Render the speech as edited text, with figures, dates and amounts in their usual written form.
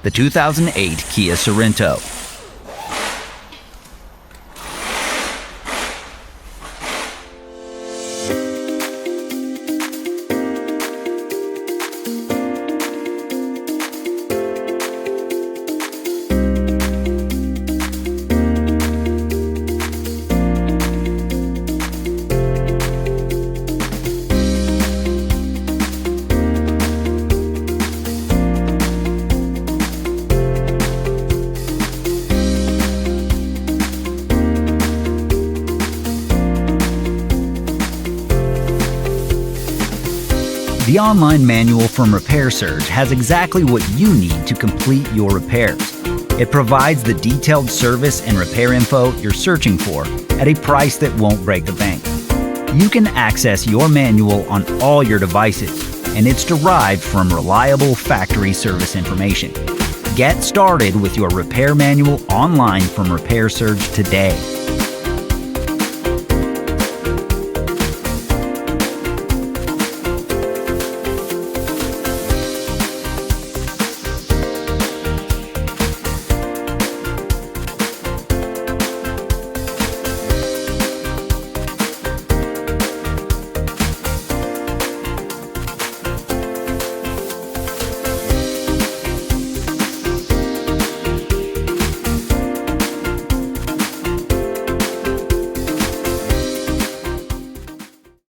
the 2008 Kia Sorento. The online manual from Repair Surge has exactly what you need to complete your repairs. It provides the detailed service and repair info you're searching for at a price that won't break the bank. You can access your manual on all your devices, and it's derived from reliable factory service information. Get started with your repair manual online from Repair Surge today.